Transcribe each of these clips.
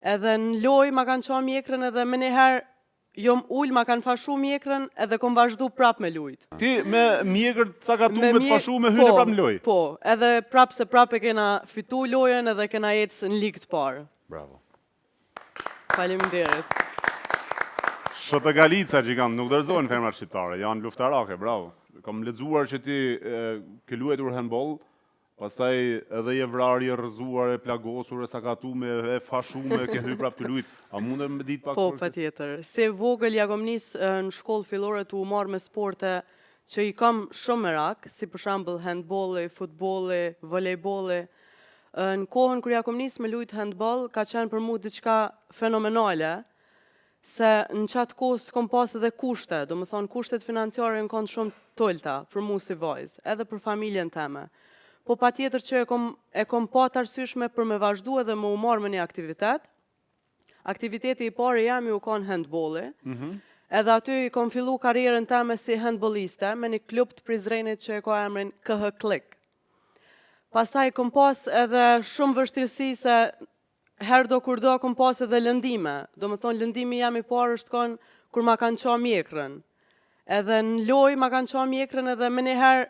Edhe në loj ma kanë qa mjekrën edhe më njëherë jom ull ma kanë fashu mjekrën edhe kom vazhdu prap me lujt. Ti me mjekrë të cakatu me të fashu me hyne prap në loj? Po, edhe prap se prap e kena fitu lojën edhe kena ecë në ligë të parë. Bravo. Faleminderit. Shëtë Galica që kanë nuk dërzohen femrat shqiptare, janë luftarake, bravo. Kam lexuar që ti ke luajtur handball, pastaj edhe je vrarë, je rrëzuar, e plagosur, e sakatuar, e fashuar, ke hyrë prapë të luajt. A mundet me ditë pak? Po, patjetër. Se vogël ja kom nis në shkollë fillore të u marr me sporte që i kam shumë merak, si për shembull handbolli, futbolli, volejbolli. Në kohën kur ja kom nis me lujt handball, ka qenë për mua diçka fenomenale, se në qatë kohë s'kom pas edhe kushte, do më thonë kushtet financiare në kanë shumë tolta për mu si vajzë, edhe për familjen teme. Po pa tjetër që e kom pa të arsyeshme për me vazhdu edhe më u marrë me një aktivitet. Aktiviteti i parë jam u kanë handbolli, edhe aty i kom fillu karrierën teme si handbolliste me një klub të Prizrenit që e ka emrin KH Klik. Pastaj kom pas edhe shumë vështirësi se herë do kur do kom pas edhe lëndime. Do më thonë lëndimi jam i parë është konë kur ma kanë qa mjekrën. Edhe në loj ma kanë qa mjekrën edhe më njëherë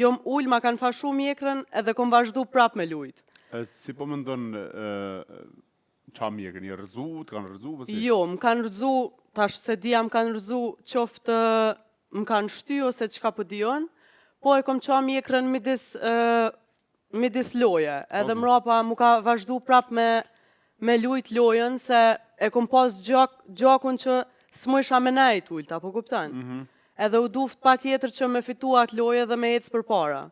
jom ull ma kanë fashu mjekrën edhe kom vazhdu prap me lujt. Si po më ndonë qa mjekrën, një rëzu, të kanë rëzu? Jo, më kanë rëzu, tash se dia më kanë rëzu qoftë më kanë shty ose qka po dion, po e kom qa mjekrën midis loje, edhe mrapa mu ka vazhdu prap me lujt lojën, se e kom pas gjakun që s'mu isha me nejt ullta, po kuptan? Edhe u duft pa tjetër që me fitu atë lojë dhe me ecë për para.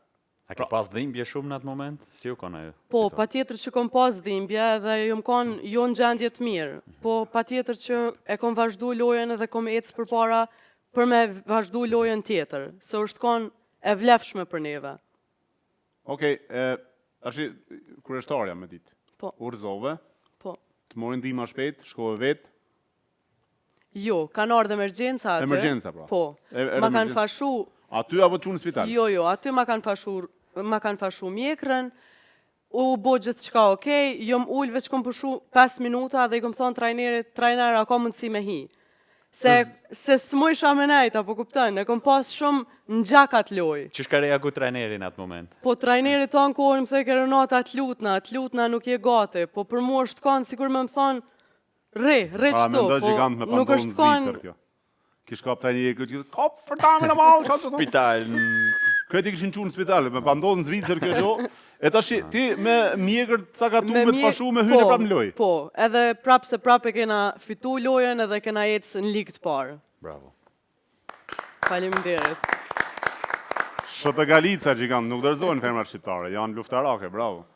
A ke pas dhimbje shumë në atë moment? Si u konë ajo? Po, pa tjetër që kom pas dhimbje dhe jom konë jo në gjendje të mirë, po pa tjetër që e kom vazhdu lojën edhe kom ecë për para për me vazhdu lojën tjetër, se është konë e vlefshme për neve. Okej, ashi kryeshtarja me ditë. Po. Urzove. Po. Të morin ndihma shpejt, shkove vetë. Jo, kanë ardhë emergjenca aty. Emergjenca, pra. Po. Ma kanë fashu. Aty apo çu në spital? Jo, aty ma kanë fashu mjekrën. U bo gjithë qka okej, jom ullë veç kom pushu 5 minuta dhe i kom thonë trajner, a ka mundësi me hi. Se s'mu isha me nejt, apo kuptan, e kom pas shumë në gjakat loj. Që shka reagu trajnerin atë moment? Po trajneri tonë kohën më thëj ke Renata atë lutna nuk je gati, po për mu është kanë sikur me më thonë, re qëto, po nuk është kanë... Kish kap trajneri këtë, kap fërdamin e malë, Spital. Këtë i kishin qu në spital, me pandodhë në Zvicër kjo gjo. E tash ti me mjekër të cakatu me të fashu me hyne prap në loj. Po, edhe prap se prap e kena fitu lojën edhe kena ecë në ligë të parë. Bravo. Faleminderit. Shëtë Galica që kanë nuk dërzohen femrat shqiptare, janë luftarake, bravo.